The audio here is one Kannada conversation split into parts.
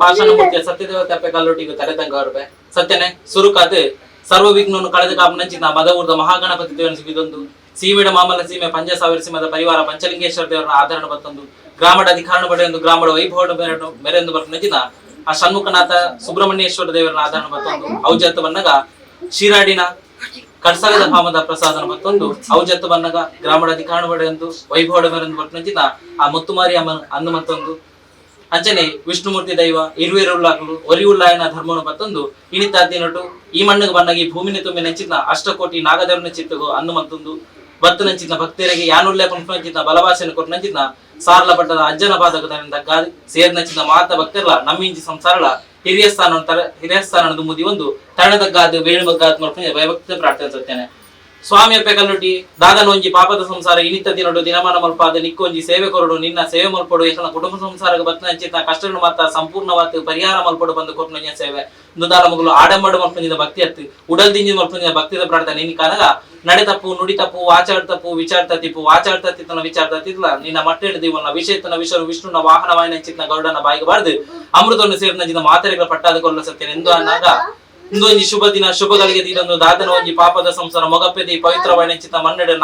ಪಾಷಾಣ ಮೂರ್ತಿಯ ಸತ್ಯದೇವತೆ ಅಪ್ಪೆ ಕಲ್ಲೊಟ್ಟಿಗೆ ತಲೆತಂಗ ಅವ್ರಪೆ ಸತ್ಯನೆ ಸುರುಕಾತ್ ಸರ್ವ ವಿಘ್ನವನ್ನು ಕಳೆದ ಕಾಪನಂಚಿನ ಮದವೂರ್ದ ಮಹಾಗಣಪತಿ ದೇವನ ಸಿಗಿದೊಂದು ಸೀಮೆಡ ಮಾಮಲ ಸೀಮೆ ಪಂಜ ಸಾವಿರ ಸೀಮದ ಪರಿವಾರ ಪಂಚಲಿಂಗೇಶ್ವರ ದೇವರನ್ನ ಆಧರಣ ಬತ್ತೊಂದು ಗ್ರಾಮದ ಅಧಿಕಾರಣ ಪಡೆಯೊಂದು ಗ್ರಾಮದ ವೈಭವ ಮೆರೆಂದು ಬರ್ತಂಚಿನ ಆ ಷಣ್ಮುಖನಾಥ ಸುಬ್ರಹ್ಮಣ್ಯೇಶ್ವರ ದೇವರನ್ನ ಆಧರಣ ಬತ್ತೊಂದು ಔಜತ್ತು ಬನ್ನಗ ಶಿರಾಡಿನ ಕಡ್ಸಲದ ಭಾಮದ ಪ್ರಸಾದನ ಮತ್ತೊಂದು ಔಜತ್ತು ಬನ್ನಗ ಗ್ರಾಮದ ಅಧಿಕಾರಣ ಪಡೆಯೊಂದು ವೈಭವ ಮೆರೆಂದು ಬರ್ತಂಚಿನ ಆ ಮುತ್ತುಮಾರಿ ಅಮ್ಮನ ಅಂದು ಮತ್ತೊಂದು ಅಂಚನೆ ವಿಷ್ಣುಮೂರ್ತಿ ದೈವ ಇರುವೆರುಳ್ಳಾಗಲು ಒರಿಯುಳ್ಳಾಯನ ಧರ್ಮವನ್ನು ಮತ್ತೊಂದು ಇನಿತಾದಿನಟು ಈ ಮಣ್ಣಿಗೆ ಬನ್ನಗಿ ಭೂಮಿನ ತುಂಬಿ ನೆಂಚಿನ ಅಷ್ಟಕೋಟಿ ನಾಗದೇವನ ಚಿತ್ತಗು ಅಂದು ಮತ್ತೊಂದು ಬತ್ತು ನಂಚಿನ ಭಕ್ತರಿಗೆ ಯಾನುಳ್ಳೆ ಪಂಚಿನ ಬಲಭಾಷೆಯನ್ನು ಕೊಟ್ಟು ನಂಚಿನ ಸಾರಲ ಪಟ್ಟದ ಅಜ್ಜನ ಬಾಧಕದಿಂದ ಗಾದಿ ಸೇರ್ ನಂಚಿನ ಮಾತ ಭಕ್ತರಲ್ಲ ನಮ್ಮಿಂಚಿ ಸಂಸಾರಳ ಹಿರಿಯ ಸ್ಥಾನ ಮುದಿ ಒಂದು ತರಣದ ಗಾದು ವೇಣು ಗಾದ್ ಮಾಡ್ಕೊಂಡು ಭಯಭಕ್ತ ಪ್ರಾರ್ಥನೆ ಸತ್ತೇನೆ ಸ್ವಾಮಿ ಅಪ್ಪೆ ಕಲ್ಲುಟಿ ದಾದನ ಒಂಜಿ ಪಾಪದ ಸಂಸಾರ ಇನಿತ ದಿನಡು ದಿನಮಾನ ಮಲ್ಪಾದ ನಿಕ್ಕೊಂಜಿ ಸೇವೆ ಕೊರಡು ನಿನ್ನ ಸೇವೆ ಮಲ್ಪಡು ಏಕನ ಕುಟುಂಬ ಸಂಸಾರಕ್ಕೆ ಬತ್ತನಂಚಿನ ಕಷ್ಟಗಳು ಮಾತ್ರ ಸಂಪೂರ್ಣವಾದ ಪರಿಹಾರ ಮಲ್ಪಡು ಬಂದು ಕೊಟ್ಟು ಸೇವೆ ನುದಾಲ ಮಗಳು ಆಡಂಬಡು ಮಲ್ಪಂಜಿದ ಭಕ್ತಿ ಹತ್ತು ಉಡಲ್ ದಿಂಜಿ ಮಲ್ಪಂಜಿದ ಭಕ್ತಿದ ಪ್ರಾರ್ಥನೆ ನಿನ್ನ ಕಾನಗ ನಡೆ ತಪ್ಪು ನುಡಿ ತಪ್ಪು ವಾಚಾಡ ತಪ್ಪು ವಿಚಾರ ತಿಪ್ಪು ವಾಚಾಡ ತಿತ್ತನ ವಿಚಾರ ತಿತ್ತಲ ನಿನ್ನ ಮಟ್ಟೆಡ ದಿವನ ವಿಷಯತನ ವಿಶ್ವ ವಿಷ್ಣುನ ವಾಹನವಾಯಿನ ಚಿತ್ನ ಗೌಡನ ಬಾಯಿಗೆ ಬಾರ್ದು ಅಮೃತವನ್ನು ಸೇರಿನ ಮಾತೆರೆಗಳ ಪಟ್ಟಾದ ಕೊಲ್ಲ ಸತ್ಯನ ಎಂದು ಅನ್ನಾಗ ಇಂದೊಂಜಿ ಶುಭ ದಿನ ಶುಭಗಳಿಗೆ ಇದೊಂದು ದಾದನ ಒಂಜಿ ಪಾಪದ ಸಂಸಾರ ಮೊಗಪ್ಪೆದಿ ಪವಿತ್ರವಾಯಿನ ಚಿತ್ತ ಮನ್ನೆಡೆ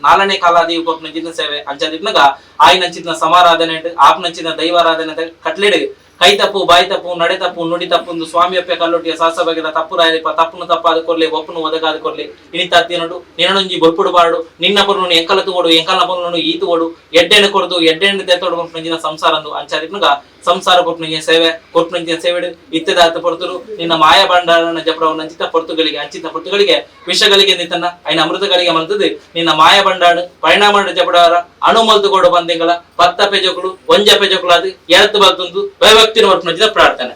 ನಾಲನೇ ಕಾಲಾದಿ ಕೊಟ್ಟು ಜಿನ್ನ ಸೇವೆ ಅಂಚದಿದ್ನಾಗ ಆಯ್ನಂಚಿನ ಸಮಾರಾಧನೆ ಆಪ್ನಂಚಿನ ದೈವಾರಾಧನೆ ಕಟ್ಲೆಡ್ ಕೈ ತಪ್ಪು ಬಾಯಿ ತಪ್ಪು ನಡೆ ತಪ್ಪು ನುಡಿ ತಪ್ಪು ಸ್ವಾಮಿ ಅಪ್ಪೆ ಕಲ್ಲೊಟ್ಟಿಯ ಸಾಸ ಬಗೆದ ತಪ್ಪು ರಾಯಪ್ಪ ತಪ್ಪುನು ತಪ್ಪಾದ ಕೊರ್ಲಿ ಒಪ್ಪನು ಒದಗಾದ ಕೊರ್ಲಿ ಇನಿತಾತ್ತಿನಡು ನಿನ್ನೊಂಜಿ ಬೊಪ್ಪುಡು ಬಾಡು ನಿನ್ನ ಪುರುನು ಎಂಕಲ ತಗೋಡು ಎಂಕಲ ಪುರುನು ಈತು ಓಡು ಎಡ್ಡೆಣ್ಣೆ ಕೊಡ್ದು ಎಡ್ಡೆಣ್ಣೆ ತೆತ್ತೋಡು ಕೊಟ್ಟು ಸಂಸಾರಂದು ಅಂಚಾದಿದ್ನಾಗ ಸಂಸಾರ ಕೊಟ್ಟು ಸೇವೆ ಕೊಟ್ಟು ಸೇವೆ ಇತ್ತದಾತ ಪೊರ್ತರು ನಿನ್ನ ಮಾಯ ಭಂಡಾರನ ಜಪರವನ್ನು ಅಂಚಿತ ಪೊರ್ತುಗಳಿಗೆ ಅಂಚಿತ ಪೊರ್ತುಗಳಿಗೆ ವಿಷಗಳಿಗೆ ನಿಂತನ್ನ ಐನ ಅಮೃತಗಳಿಗೆ ಮಂತದ್ದು ನಿನ್ನ ಮಾಯ ಭಂಡಾರ ಪರಿಣಾಮ ಜಪಡಾರ ಅಣು ಮಲ್ತುಕೊಡು ಬಂದಿಂಗಳ ಪತ್ತ ಪೆಜಕುಳು ಒಂಜ ಪೆಜಕುಳು ಅದು ಎಳತ್ತು ಬರ್ತಂದು ಭಯಭಕ್ತಿನ ಹೊರತು ಪ್ರಾರ್ಥನೆ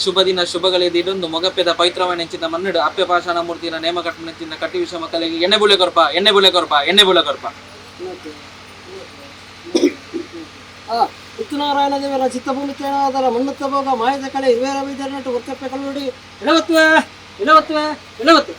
ಶುಭ ದಿನ ಶುಭಗಳಿಗೆ ಇದೊಂದು ಮೊಗಪ್ಪೆದ ಪವಿತ್ರವಾದ ನೆಂಚಿನ ಮನ್ನಡು ಅಪ್ಪೆ ಪಾಷಾಣ ಮೂರ್ತಿನ ನೇಮ ಕಟ್ಟನೆಂಚಿನ ಕಟ್ಟಿ ವಿಷ ಮಕ್ಕಳಿಗೆ ಎಣ್ಣೆ ಬುಳೆ ಕೊರಪ ಎಣ್ಣೆ ಬುಳೆ ಕೊರಪ ಎಣ್ಣೆ ಬುಳೆ ಕೊರಪ ಉತ್ತನಾರಾಯಣ ದೇವರ ಚಿತ್ತಭೂಮಿ ತೇಣಾದರ ಮಣ್ಣುತ್ತ ಭೋಗ ಮಾಯದ ಕಡೆ ಇರುವೇರ ಬೈದರನಟ್ಟು ಒತ್ತಪ್ಪೆ ಕಲ್ಲುಡಿ ಎಳವತ್ತುವೆ ಎಳವತ್ತುವೆ ಎಳವತ್ತು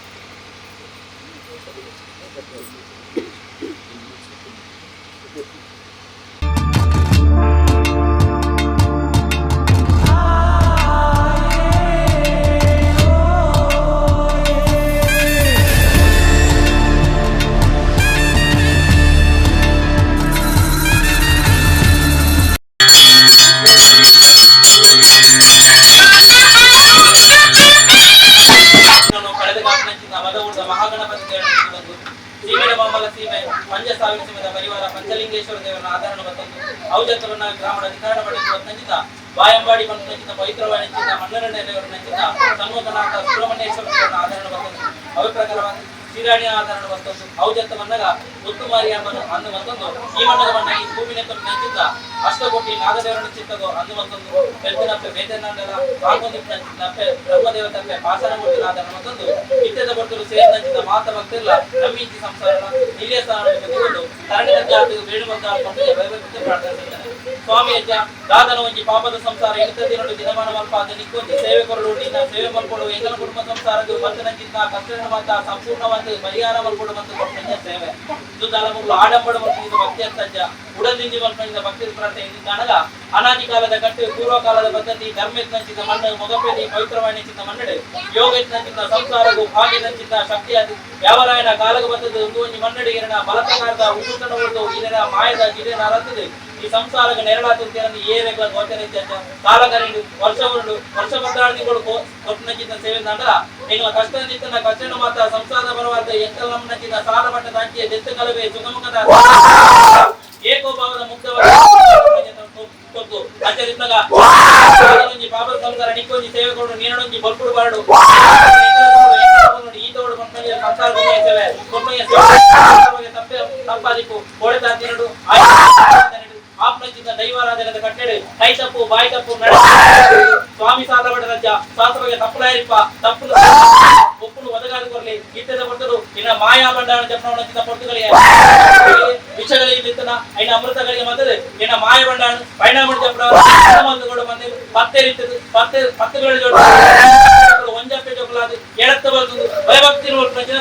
ಪಂಜ ಸಾವಿರ ಸೀಮೆದ ಪರಿವಾರ ಪಂಚಲಿಂಗೇಶ್ವರ ದೇವರನ್ನ ಆಧರಣ ಬತ್ತಂದು ಔಜತ್ತವನ್ನ ಗ್ರಾಮದ ಅಧಿಕಾರ ಪಡೆಯುವ ನಂಚಿತ ಬಾಯಂಬಾಡಿ ಬಂದು ನಂಚಿತ ಪವಿತ್ರವಾದ ನಂಚಿತ ಮಣ್ಣರಣ್ಣ ದೇವರ ನಂಚಿತ ಷಣ್ಮುಖನಾಥ ಸುಬ್ರಹ್ಮಣ್ಯೇಶ್ವರ ದೇವರನ್ನ ಆಧರಣ ಬತ್ತಂದು ಅಭಿಪ್ರಕಾರವಾಗಿ ಸಿರಾಣಿ ಆಧಾರ ಮತ್ತೊಂದು ಔಜತ್ತ ಮನ್ನಗ ಮುತ್ತುಮಾರಿ ಅಮ್ಮನು ಅಂದು ಮತ್ತೊಂದು ಈ ಮಣ್ಣದ ಮಣ್ಣ ಈ ಭೂಮಿನ ನಂಚಿದ್ದ ಅಷ್ಟಕೋಟಿ ನಾಗದೇವರನ್ನು ಚಿತ್ತಗೋ ಅಂದು ಮತ್ತೊಂದು ಬೆಳ್ತಿನಪ್ಪೆ ಬೇತನಂದಲ ಸಾಂಗೋದಿಪ್ಪ ನಪ್ಪೆ ಬ್ರಹ್ಮದೇವತಪ್ಪೆ ಪಾಸನ ಮುಟ್ಟಿನ ಆಧಾರ ಮತ್ತೊಂದು ನಿತ್ಯದ ಭಕ್ತರು ಸೇರಿ ನಂಚಿದ ಮಾತ ಭಕ್ತಿಲ್ಲ ನಮ್ಮೀತಿ ಸಂಸಾರ ಹಿರಿಯ ಸ್ಥಾನವನ್ನು ಬದಿಗೊಂಡು ತರಣಿನ ಜಾತಿಗೆ ಬೇಡು ಬಂದ ಭಯಭಕ್ತಿ ಪ್ರಾರ್ಥಿಸುತ್ತಾನೆ. ಸ್ವಾಮಿ ಅಜ್ಜ ದಾದನ ಒಂಜಿ ಪಾಪದ ಸಂಸಾರ ಇರ್ತದೆ ನೋಡಿ ದಿನಮಾನ ಮಲ್ಪಾದ ನಿಕ್ಕೊಂದು ಸೇವೆ ಕೊರಡು ನಿನ್ನ ಸೇವೆ ಮಲ್ಕೊಡು ಎಂಗಲ ಕುಟುಂಬ ಸಂಸಾರದ್ದು ಬಂಧನಕ್ಕಿಂತ ಕಷ್ಟಮಂತ ಸಂಪೂರ್ಣವಂತ ಪರಿಹಾರ ಮಲ್ಕೊಡು ಮತ್ತು ಕೊಟ್ಟಂಜ ಸೇವೆ ಇದು ತಲಮುಗಳು ಆಡಂಬಡ ಮತ್ತು ಭಕ್ತಿ ಅಂತಜ್ಜ ಉಡದಿಂಜಿ ಮಲ್ಪನಿಂದ ಭಕ್ತಿ ಪ್ರಾರ್ಥನೆ ಅನಗ ಅನಾದಿ ಕಾಲದ ಕಟ್ಟು ಪೂರ್ವಕಾಲದ ಪದ್ಧತಿ ಧರ್ಮೆತ್ನಂಚಿದ ಮಣ್ಣು ಮೊಗಪೇದಿ ಪವಿತ್ರವಾಣಿಚಿದ ಮನ್ನಡೆ ಯೋಗೇತ್ನಂಚಿದ ಸಂಸಾರಗೂ ಭಾಗ್ಯದಂಚಿದ ಶಕ್ತಿಯಾದಿ ಯಾವರಾಯನ ಕಾಲಗ ಬದ್ದದ ಒಂದು ಮನ್ನಡೆ ಎರಡ ಬಲತಕಾರದ ಉಸುತನ ಉಳಿದು ಇದರ ಮಾಯದ ಗಿಡ ರತ್ತದೆ ಈ ಸಂಸಾರಕ್ಕೆ ನೆರಳಾಗುತ್ತೇನೆ ಏರೆಗಳ ಗೋಚರ ಕಾಲಕರೆಂಡು ವರ್ಷ ಭದ್ರಾರ್ಥಿಗಳು ಕೊಟ್ಟಿನ ಸೇವೆ ನಂತರ ನಿನ್ನ ಕಷ್ಟದಿಂದ ಕಷ್ಟ ಮಾತ್ರ ಸಂಸಾರದ ಬರವಾದ ಎಂಕಲ್ ನಮ್ಮನ ಸಾಲ ಮಟ್ಟದ ಅಂಚಿಯ ದೆತ್ತು ಕಲವೇ ಸುಗಮುಖದ ಏಕೋಭಾವದ ಮುಕ್ತವಾದ ಕೊಟ್ಟು ಆಚರಿಸಿದಾಗ ಪಾಪದ ಸಂಸಾರ ನಿಕ್ಕೊಂಜಿ ಸೇವೆಗಳು ನೀನೊಂಜಿ ಬಲ್ಪುಡು ಬಾರಡು ಈತೋಡು ಮಕ್ಕಳಿಗೆ ಸಂಸಾರ ಸೇವೆ ಕೊಟ್ಟೆಯ ಸೇವೆ ತಪ್ಪಾದಿಕ್ಕು ಕೊಳೆತ ತಿನ್ನಡು ಆಪ್ನಚಿಂದ ದೈವಾರಾಧನೆದ ಕಟ್ಟೆಡೆ ಕೈ ತಪ್ಪು ಬಾಯಿ ತಪ್ಪು ಸ್ವಾಮಿ ಸಾಧಬಡ ರಜ್ಜ ಶಾಸ್ತ್ರವಾಗಿ ತಪ್ಪಲಾಯಿಪ್ಪ ತಪ್ಪು ಒಪ್ಪುನು ಒದಗಾದ ಕೊರಲಿ ಇತ್ತದ ಕೊಟ್ಟರು ಇನ್ನ ಮಾಯಾ ಬಂಡಾಣ ಜಪನವನ್ನ ಪೊರ್ತುಗಳಿಗೆ ವಿಷಗಳಿಗೆ ನಿಂತನ ಐನ ಅಮೃತಗಳಿಗೆ ಮದ್ದದೆ ಇನ್ನ ಮಾಯ ಬಂಡಾಣ ಪರಿಣಾಮ ಜಪನಗಳು ಬಂದು ಪತ್ತೆ ರೀತಿದು ಪತ್ತುಗಳ ಜೋಡ ಒಂಜಪ್ಪೆ ಜೋಕಲಾದ ಎಳತ್ತ ಬರ್ತದೆ ಭಯಭಕ್ತಿ ಪ್ರಜನ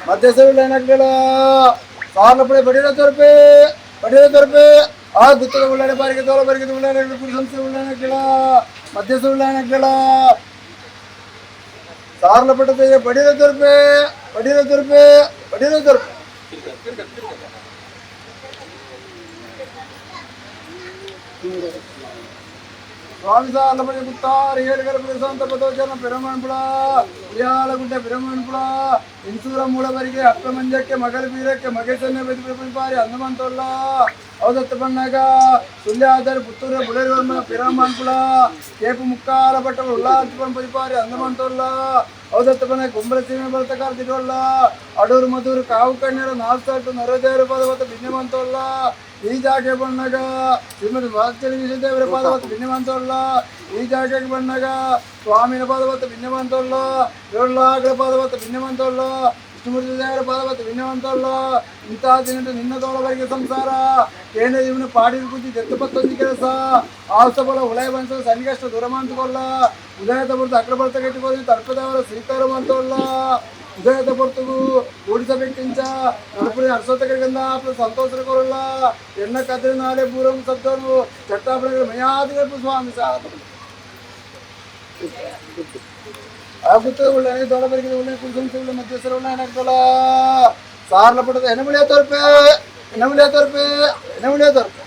ಮಧ್ಯಸವಿಲ್ಲನಗಳ ಸಾಲಪಡೆ ಬಡಿರ ತೋರ್ಪೆ ಆ ಗುತ್ತದ ಉಳ್ಳಾನೆ ಬಾರಿಗೆ ತೋಲ ಬಾರಿಗೆ ಉಳ್ಳಾನೆ ಕುಡಿ ಸಂಸ್ಥೆ ಉಳ್ಳಾನಗಳ ಮಧ್ಯಸ ಉಳ್ಳಾನಗಳ ಸಾಲಪಡೆ ಬಡಿರ ತೋರ್ಪೆ சுவாமி சார்லபடி குத்தார் ஏழுகர பிரசாந்த பதோஜன பிரமண்புலா உயாலகுண்ட பிரமண்புலா இன்சூர மூலவರಿಗೆ ಅಪ್ಪ ಮಂಜಕ್ಕೆ ಮಗಳ ಬೀರಕ್ಕೆ ಮಗಸನ್ನ ಬೆದಿಪಾರಿ ಅಂದಮಂತೋಲ್ಲ ಅವದತ್ತ ಬಣ್ಣಗ ಸುಲ್ಯಾದರ್ ಪುತ್ತೂರ ಬುಳೆರಮ್ಮ ಪಿರಮಂಪುಲ ಕೇಪು ಮುಕ್ಕಾಲ ಬಟ್ಟಲು ಉಲ್ಲಾಸಿಪನ್ ಬದಿಪಾರಿ ಅಂದಮಂತೋಲ್ಲ ಅವದತ್ತ ಬಣ್ಣ ಕುಂಬಳ ಸೀಮೆ ಬರ್ತಕಾರ ತಿರುವಲ್ಲ ಅಡೂರು ಮಧೂರು ಕಾವು ಕಣ್ಣೀರು ನಾಲ್ಕು ನರದೇವರು ಪದವತ್ತ ಭಿನ್ನಮಂತೋಲ್ಲ ಈ ಜಾಗೆ ಬಣ್ಣಗ ಶ್ರೀಮತಿ ವಾತ್ಸಲ್ಯ ವಿಶ್ವದೇವರ ಪಾದವತ್ತ ಭಿನ್ನಮಂತೋಲ್ಲ ಈ ಜಾಗೆಗೆ ಬಣ್ಣಗ ಸ್ವಾಮಿನ ಪಾದವತ್ತ ಭಿನ್ನಮಂತೋಲ್ಲ ಏಳ್ಲಾಗಳ ಪಾದವತ್ತ ಭಿನ್ನಮಂತೋಲ್ಲ ವಿಷ್ಣುಮೂರ್ತಿ ದೇವರ ಪಾದವತ್ತ ಭಿನ್ನಮಂತೋಲ್ಲ ಇಂಥ ದಿನ ನಿನ್ನ ತೋಳವರೆಗೆ ಸಂಸಾರ ಏನೇ ಇವನು ಪಾಡಿನ ಕುಂಚಿ ಜತ್ತಪತ್ತೊಂದು ಕೆಲಸ ಆಸಬಲ ಉಳಯ ಬಂದ ಸನ್ನಿಗಷ್ಟ ದೂರ ಮಂತುಕೊಲ್ಲ ಉದಯದ ಬರ್ತದೆ ಅಕ್ರ ಬರ್ತ ಕಟ್ಟಿಕೊಂಡು ತರ್ಪದವರ ಸ್ವೀಕಾರ ಮಂತೋಲ್ಲ ಉದಯದ ಬರ್ತಗೂ ಓಡಿಸಬೇಕಿಂಚ ನಡುಪುರಿ ಹರ್ಸೋತಕರಿಗಂದ ಸಂತೋಷ ಕೊರಲ್ಲ ಎನ್ನ ಕದ್ರೆ ನಾಳೆ ಪೂರಂ ಸತ್ತನು ಚಟ್ಟಾಪಣಗಳು ಮಯಾದಿಗಲ್ಪು ಸ್ವಾಮಿ ಸಾಧ ಆಗುತ್ತದೆ ಒಳ್ಳೆ ದೊಡ್ಡಬರಿಗೆ ಒಳ್ಳೆ ಕುಡಿಸಂತೆ ಒಳ್ಳೆ ಮಧ್ಯಸ್ಥರ ಒಳ್ಳೆ ಏನಾಗ್ತಲ್ಲ ಸಾರ್ಲ ಪಟ್ಟದ ಹೆಣಮಿಳಿಯ ತೋರ್ಪೆ ಹೆಣಮಿಳಿಯ ತೋರ್ಪೆ ಹೆಣಮಿಳಿಯ ತೋರ್ಪೆ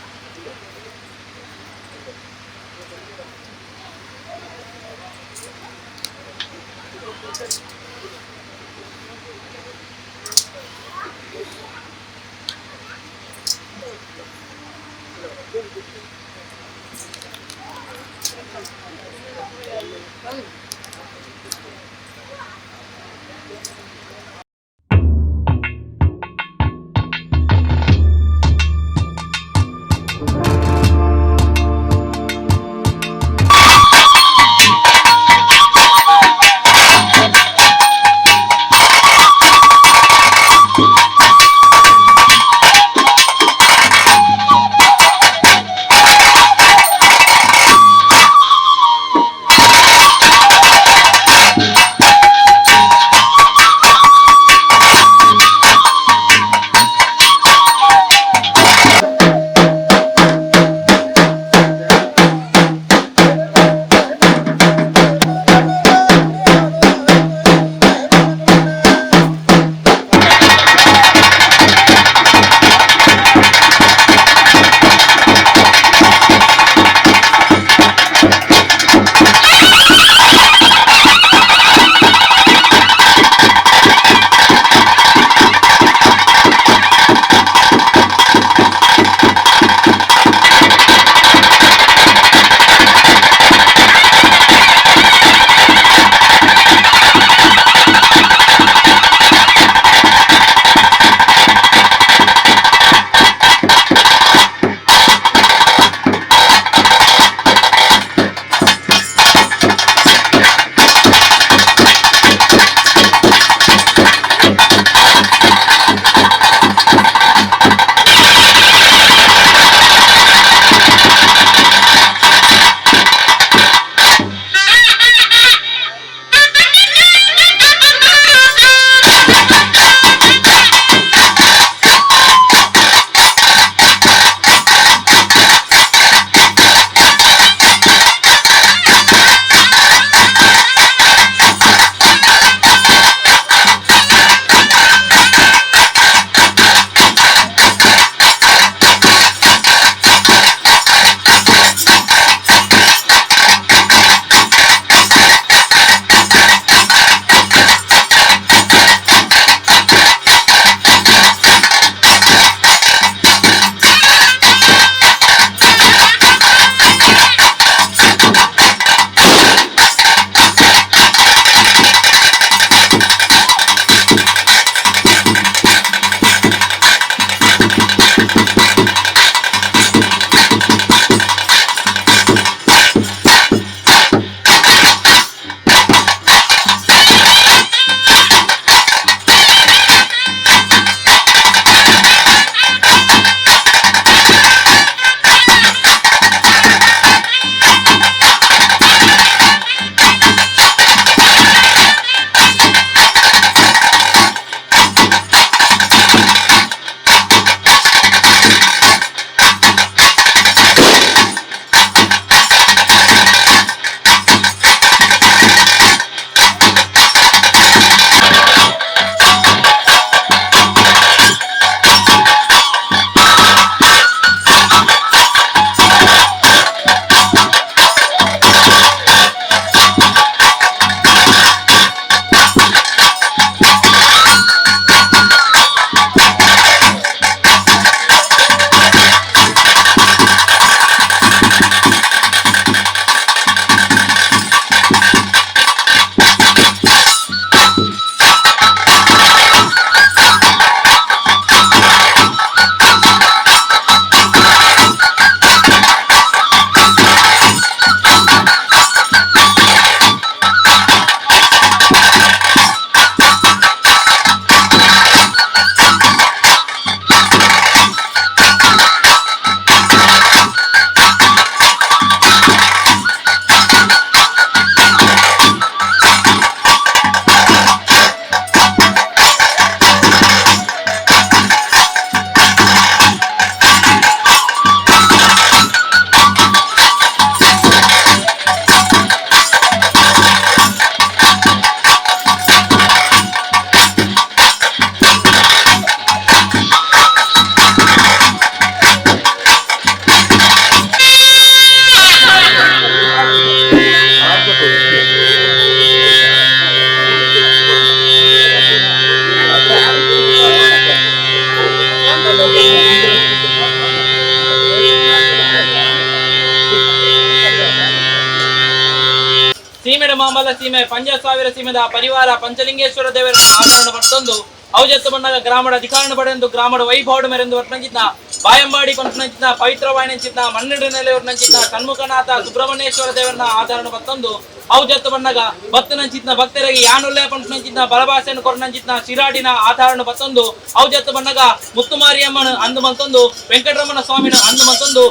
ಮಾಮಲ ಸೀಮೆ ಪಂಜಸಾವಿರ ಸೀಮೆದ ಪರಿವಾರ ಪಂಚಲಿಂಗೇಶ್ವರ ದೇವರ ಆಧಾರಣ ಪಡ್ತಂದು ಔಜತ್ತು ಬಣ್ಣಗ ಗ್ರಾಮದ ಅಧಿಕಾರಣ ಪಡೆಂದು ಗ್ರಾಮದ ವೈಭವಡು ಮೆರೆಂದು ವರ್ಣಂಚಿತ್ನ ಬಾಯಂಬಾಡಿ ಪಂಚನಂಚಿತ್ನ ಪವಿತ್ರವಾಯಿನಂಚಿತ್ನ ಮನ್ನೆಡು ನೆಲೆಯವರ್ನಂಚಿತ್ನ ಷಣ್ಮುಖನಾಥ ಸುಬ್ರಹ್ಮಣ್ಯೇಶ್ವರ ದೇವರನ್ನ ಆಧಾರಣ ಪಡ್ತಂದು ಔಜತ್ತು ಬಣ್ಣಗ ಭಕ್ತನಂಚಿತ್ನ ಭಕ್ತರಿಗೆ ಯಾನುಲ್ಲೆ ಪಂಚನಂಚಿತ್ನ ಬಲಭಾಷೆಯನ್ನು ಕೊರನಂಚಿತ್ನ ಶಿರಾಡಿನ ಆಧಾರಣ ಪತ್ತೊಂದು ಔಜತ್ತು ಬಣ್ಣಗ ಮುತ್ತುಮಾರಿಯಮ್ಮನ ಅಂದು ಮತ್ತೊಂದು ವೆಂಕಟರಮಣ ಸ್ವಾಮಿನ ಅಂದು ಮತ್ತೊಂದು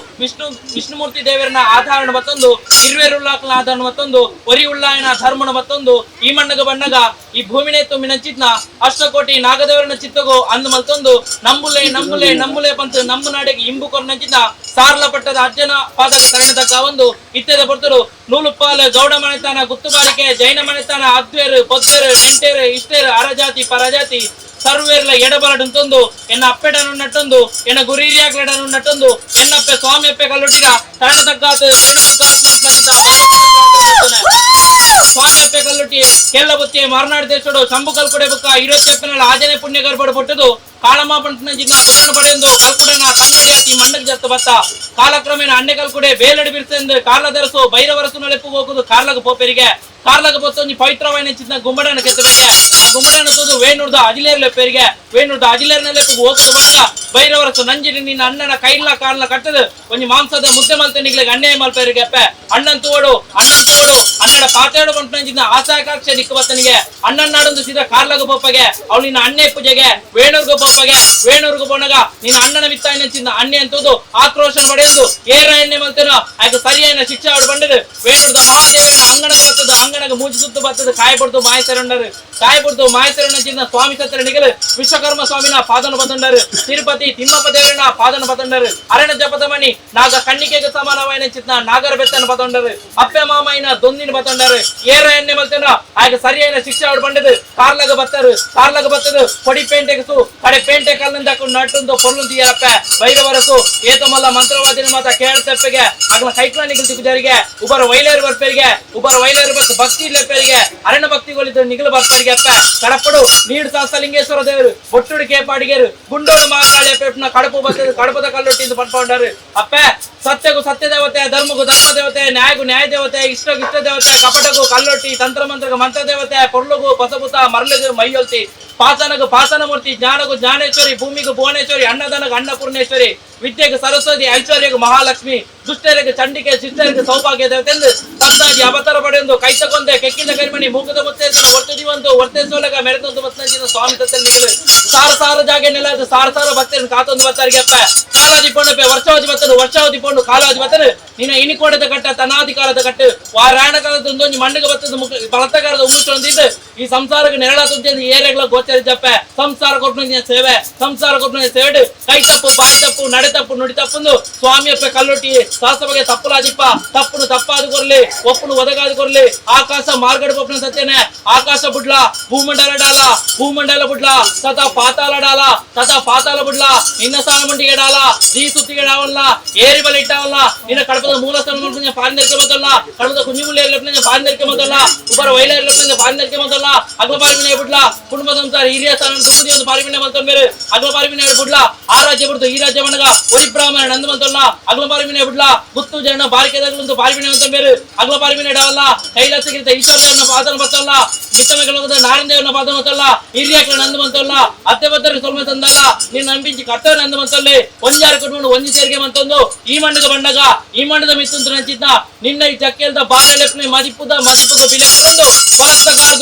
ವಿಷ್ಣುಮೂರ್ತಿ ದೇವರನ್ನ ಆಧಾರಣ ಮತ್ತೊಂದು ಇರ್ವೇರುಲ್ಲಾಕ್ನ ಆಧಾರಣ ಮತ್ತೊಂದು ಒರಿ ಉಳ್ಳಾಯನ ಧರ್ಮನ ಮತ್ತೊಂದು ಈ ಮಣ್ಣಗ ಬಣ್ಣಗ ಈ ಭೂಮಿನೇ ತುಂಬಿನಂಚಿತ್ನ ಅಷ್ಟಕೋಟಿ ನಾಗದೇವರನ ಚಿತ್ತಗೋ ಅಂದು ಮತ್ತೊಂದು ನಂಬುಲೆ ಪಂತ ನಮ್ಮ ನಾಡಿಗೆ ಇಂಬು ಕೊರನಂಚಿತ್ನ ಸಾರ್ಲ ಪಟ್ಟದ ಅಜ್ಜನ ಪಾದ ತರಣದಕ್ಕ ಒಂದು ಇತ್ಯದ ಬರ್ತರು ನೂಲುಪಾಲ ಗೌಡ ಮನೆತನ ಗುತ್ತುಗಾರಿಕೆ ಜೈನ ಮನೆತನ ಅದ್ವೇರು ಪೊದ್ದೇರು ನೆಂಟೇರು ಇಷ್ಟೇರು ಅರಜಾತಿ ಪರಜಾತಿ ಸರ್ವೇರ್ಲ ಎಡಬಲಡುಂತೊಂದು ಎನ್ನ ಅಪ್ಪೆಡನು ನಟ್ಟೊಂದು ಎನ್ನ ಗುರಿರಿಯಾಗ್ಲಡನು ನಟ್ಟೊಂದು ಎನ್ನಪ್ಪೆ ಸ್ವಾಮಿ ಅಪ್ಪೆ ಕಲ್ಲೊಟ್ಟಿಗ ತರಣದಕ್ಕಾತ ಸ್ವಾಮಿ ಅಪ್ಪೆ ಕಲ್ಲೊಟ್ಟಿ ಕೆಲ್ಲ ಬುತ್ತಿ ಮರ್ನಾಡು ದೇಶಡು ಶಂಭು ಕಲ್ಕೊಡೆ ಬುಕ್ಕ ಇರೋತ್ತೆಪ್ಪನಲ್ಲಿ ಆಜನೆ ಪುಣ್ಯ ಗರ್ಭಡು ಪಟ್ಟದು ಕಾಳಮ್ಮ ಪಂಟನ ಜಿನ್ನ ಬುಧನ ಪಡೆಯೊಂದು ಕಲ್ಕುಡನ ಕನ್ನಡಿಯಾತಿ ಮಣ್ಣಕ್ಕೆ ಜತ್ತು ಬತ್ತ ಕಾಲಕ್ರಮೇಣ ಅಣ್ಣೆ ಕಲ್ಕುಡೆ ಬೇಲಡಿ ಬಿರ್ಸೆಂದು ಕಾರ್ಲದರಸು ಬೈರವರಸು ನಳೆಪ್ಪು ಹೋಗುದು ಕಾರ್ಲಗ ಪೋಪೆರಿಗೆ ಕಾರ್ಲಗ ಬತ್ತೊಂದು ಪವಿತ್ರವಾಯಿನ ಚಿನ್ನ ಗುಮ್ಮಡನ ಕೆತ್ತಬೇಕೆ ಆ ಗುಮ್ಮಡನ ತೋದು ವೇಣುರ್ದ ಅಜಿಲೇರ್ಲೆ ಪೇರಿಗೆ ವೇಣುರ್ದ ಅಜಿಲೇರ್ನಲ್ಲೇ ಹೋಗುದು ಬಂದ ಬೈರವರಸು ನಂಜಿನಿ ನಿನ್ನ ಅಣ್ಣನ ಕೈಲ ಕಾರ್ಲ ಕಟ್ಟದು ಒಂಜಿ ಮಾಂಸದ ಮುದ್ದೆ ಮಲ್ತೆ ನಿಗ್ಲಿಗೆ ಅಣ್ಣೆ ಮಲ್ಪೇರಿಗೆ ಅಪ್ಪೆ ಅಣ್ಣನ್ ತೋಡು ಅಣ್ಣನ ಪಾತೇಡು ಬಂಟಿನ ಆಸಾಕಾಕ್ಷ ನಿಕ್ಕು ಬತ್ತನಿಗೆ ಅಣ್ಣನ ನಾಡೊಂದು ಸೀದಾ ಕಾರ್ಲಗ ಪೋಪಗೆ ಅವಳು ನಿನ್ನ ಅಣ್ಣೆ ಪೂಜೆಗೆ ವೇಣೂರ್ಗು ಪೋಪಗೆ ವೇಣೂರ್ಗು ಬೋಣಗ ನಿನ್ನ ಅಣ್ಣನ ವಿತ್ತಾಯಿನ ಚಿನ್ನ ಅಣ್ಣೆ ಅಂತೋದು ಆಕ್ರೋಶನ ಪಡೆಯುದು ಏರ ಎಣ್ಣೆ ಮಲ್ತೇನೋ ಆಯ್ತು ಸರಿಯಾದ ಶಿಕ್ಷೆ ಅವಳು ಬಂಡದು ವೇಣುರ್ದ ಮಹಾದೇವನ ಅಂಗಣದ ಬರ್ತದ ಅಂಗಣಗ ಮೂಜಿ ಸುತ್ತು ಬರ್ತದ ಕಾಯಪಡ್ತು ಮಾಯಸರಂಡರು ಕಾಯಪಡ್ತು ಮಾಯಸರಣ್ಣ ಚಿನ್ನ ಸ್ವಾಮಿ ಸತ್ರ ನಿಗಲು ವಿಶ್ವಕರ್ಮ ಸ್ವಾಮಿನ ಪಾದನ ಬತಂಡರು ತಿರುಪತಿ ತಿಮ್ಮಪ್ಪ ದೇವರನ್ನ ಪಾದನ ಬತಂಡರು ಅರಣ್ಯ ಜಪದ ಮಣಿ ನಾಗ ಕಣ್ಣಿಕೆಗೆ ಸಮಾನವಾಯಿನ ಚಿನ್ನ ನಾಗರ ಬೆತ್ತನ ಬತಂಡರು ಅಪ್ಪೆ ಮಾಮೈನ ದೊಂದಿನ ಬತಂಡರು ಏರ ಎಣ್ಣೆ ಮಲ್ತೇನೋ ಆಗ ಸರಿಯಾದ ಶಿಕ್ಷೆ ಅವಳು ಬಂಡದು ಕಾರ್ಲಗ ಬತ್ತದು ಕೊಡಿ ಪೇಂಟೆಗಸು ಕಡೆ ಪೇಂಟೆ ಕಲ್ಲಿಂದ ನಟ್ಟುಂದು ಪೊರ್ಲು ತೀಯರಪ್ಪ ಬೈರವರಸು ಏತಮಲ್ಲ ಮಂತ್ರವಾದಿನ ಮಾತ ಕೇಳ್ತೆಪ್ಪೆಗೆ ಅಗ್ಲ ಕೈಕ್ಲ ನಿಗಲ್ ತಿಕ್ಕುದರಿಗೆ ಉಬರ ವೈಲೇರು ಬರ್ಪೇರಿಗೆ ಬತ್ತು ಭಕ್ತಿ ಲೆಪ್ಪರಿಗೆ ಅರಣ್ಯ ಭಕ್ತಿಗಳಿದ್ದು ನಿಗಲು ಬರ್ಪೇರಿಗೆ ಅಪ್ಪ ಕಡಪಡು ನೀಡು ಶಾಸ್ತ್ರಲಿಂಗೇಶ್ವರ ದೇವರು ಒಟ್ಟುಡು ಕೇಪಾಡಿಗೆರು ಗುಂಡೋಡು ಮಹಾಕಾಳಿ ಪೇಪ್ನ ಕಡಪು ಬರ್ತದೆ ಕಡಪದ ಕಲ್ಲೊಟ್ಟಿಂದು ಪಡ್ಕೊಂಡರು ಅಪ್ಪ ಸತ್ಯಗೂ ಸತ್ಯ ದೇವತೆ ಧರ್ಮಗೂ ಧರ್ಮ ದೇವತೆ ನ್ಯಾಯಗೂ ನ್ಯಾಯ ದೇವತೆ ಇಷ್ಟಗೂ ಇಷ್ಟ ದೇವತೆ ಕಪಟಗೂ ಕಲ್ಲೊಟ್ಟಿ ತಂತ್ರ ಮಂತ್ರಗೂ ಮಂತ್ರ ದೇವತೆ ಪೊರ್ಲುಗೂ ಪಸಪುತ ಮರಳಿಗೂ ಮೈಯೊಲ್ತಿ ಪಾಸನಗೂ ಪಾಸನ ಮೂರ್ತಿ ಜ್ಞಾನಗೂ ಜ್ಞಾನೇಶ್ವರಿ ಭೂಮಿಗೂ ಭುವನೇಶ್ವರಿ ಅನ್ನದಾನಗೂ ಅನ್ನಪೂರ್ಣೇಶ್ವರಿ ವಿದ್ಯೆಗೆ ಸರಸ್ವತಿ ಐಶ್ವರ್ಯಗೂ ಮಹಾಲಕ್ಷ್ಮಿ ದುಷ್ಟರಿಗೆ ಚಂಡಿಕೆ ಶಿಷ್ಟರಿಗೆ ಸೌಭಾಗ್ಯ ದೇವತೆಂದು ಸತ್ತಾಗಿ ಅವತಾರ ಪಡೆಯೊಂದು ಕೈ ತಗೊಂಡೆ ಕೆಕ್ಕಿದ ಕರಿಮಣಿ ಮೂಗದ ಮುತ್ತೇಸನ ಒರ್ತುದಿವಂದು ಒರ್ತೆ ಸೋಲಗ ಮೆರೆದೊಂದು ಮತ್ತಂಚಿನ ಸ್ವಾಮಿ ತತ್ತಲ್ಲಿ ನಿಗಲು ಸಾರ ಜಾಗೆ ನೆಲದು ಸಾರ ಭಕ್ತರನ್ನು ಕಾತೊಂದು ಬತ್ತಾರಿಗೆ ಅಪ್ಪ ಕಾಲಾದಿ ಪೊಣ್ಣಪ್ಪೆ ವರ್ಷಾವಧಿ ಪೊಣ್ಣು ಕಾಲಾದಿ ಬತ್ತರು ನಿನ್ನ ಇನಿಕೋಡದ ಕಟ್ಟ ತನಾಧಿಕಾರದ ಕಟ್ಟು ವಾರಾಯಣ ಕಾಲದ ಒಂದೊಂದು ಮಣ್ಣಿಗೆ ಬತ್ತದ ಬಲತಗಾರದ ಉಮ್ಮುಚ್ಚೊಂದಿದ್ದು ಈ ಸಂಸಾರಕ್ಕೆ ನೆರಳ ತುಂಬಿದ ಏರೆಗಳ ಗೋಚರಿಸಪ್ಪ ಸಂಸಾರ ಕೊಟ್ಟು ಸೇವೆ ಸೇವೆ ಕೈ ತಪ್ಪು ಬಾಯಿ ತಪ್ಪು ನಡೆ ತಪ್ಪು ನುಡಿ ತಪ್ಪುಂದು ಸ್ವಾಮಿ ಅಪ್ಪ ಕಲ್ಲೊಟ್ಟಿ ಸಾಸಬಗೆ ತಪ್ಪುಲಾದಿಪ್ಪ ತಪ್ಪುನು ತಪ್ಪಾದು ಕೊರ್ಲಿ ಒಪ್ಪುನು ಒದಗಾದು ಕೊರ್ಲಿ ಆಕಾಶ ಮಾರ್ಗಡ ಪಪ್ಪನ ಸತ್ಯನೆ ಆಕಾಶ ಬುಡ್ಲ ಭೂಮಂಡಲ ಬುಡ್ಲ ತಥಾ ಪಾತಾಳ ಬುಡ್ಲ ನಿನ್ನ ಸ್ಥಾನ ಮುಂಡಿಗೆ ಡಾಲ ಈ ಸುತ್ತಿಗೆ ಡಾವಲ್ಲ ಏರಿ ಬಲ ಇಟ್ಟಾವಲ್ಲ ನಿನ್ನ ಕಡಪದ ಮೂಲ ಸ್ಥಾನ ಪಾರಿಂದರಿಕೆ ಮೊದಲ ಕಡಪದ ಕುಂಜಿಮುಳ್ಳಿ ಪಾರಿಂದರಿಕೆ ಮೊದಲ ಉಪರ ವೈಲ ಪಾರಿಂದರಿಕೆ ಮೊದಲ ಅಗ್ಲ ಪಾರಿಮಿನ ಬುಡ್ಲ ಕುಟುಂಬ ಸಂಸಾರ ಹಿರಿಯ ಸ್ಥಾನ ತುಂಬಿ ಒಂದು ಪಾರಿಮಿನ ಬಂತ ಬೇರೆ ಅಗ್ಲ ಪಾರಿಮಿನ ಬುಡ್ಲ ಆ ರಾಜ್ಯ ಬಿಡ್ತು ಈ ರಾಜ್ಯ ಮನಗ ಒರಿ ಬ್ರಾಹ್ಮಣ ನಂದು ಬಂತಲ್ಲ ಅಗ್ಲ ಪಾರಿಮಿನ ಬುಡ್ಲ ಗುತ್ತು ಜನ ಬಾರಿಕೆದಾಗಲಂತೂ ಪಾರಿಮಿನ ಅಂತ ಬೇರೆ ಅಗ್ಲ ಪಾರಿಮಿನ ಡಾವಲ್ಲ ಕೈಲಾಸಗಿರ್ತ ಈಶ್ವರನ ಪಾದನ ಬರ್ತಲ್ಲ ಮಿತ್ತಮೆಗಳದ ನಾರಾಯಣ ದೇವನ ಪಾದನ ಬರ್ತಲ್ಲ ಹಿರಿಯಾಕ್ಲ ನಂದು ಬಂತಲ್ಲ ಅತ್ತೆ ಬತ್ತರಿಗೆ ಸ್ವಲ್ಪ ತಂದಲ್ಲ ನೀನ್ ನಂಬಿಂಚಿ ಕರ್ತವ್ಯ ನಂದು ಬಂತಲ್ಲಿ ಒಂಜಾರು ಕಟ್ಕೊಂಡು ಒಂಜಿ ಸೇರಿಗೆ ಬಂತಂದು ಈ ಮಣ್ಣದ ಬಣ್ಣಗ ಈ ಮಣ್ಣದ ಮಿತ್ತಂತ ನಂಚಿದ್ನ ನಿನ್ನ ಈ ಚಕ್ಕೆಲ್ದ ಬಾಲೆಲೆಪ್ನೆ ಮದಿಪುದ ಬಿಲೆಕ್ಕೊಂಡು ಬಲತ್ತಗಾರ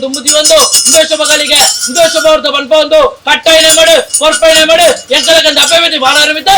ದುಂಬುದಿ ಒಂದು ಇಂದೋಷ ಮಗಳಿಗೆ ಇಂದೋಷ ಬೌರ್ದ ಬನ್ಪ ಒಂದು ಕಟ್ಟಾಯನೆ ಮಾಡು ಕೊರ್ಪಾಯನೆ ಮಾಡು ಎಂಕಲಗಂದ ಅಪ್ಪೆ ಮಿತಿ ಬಾಳಾರು ಮಿತ್ತ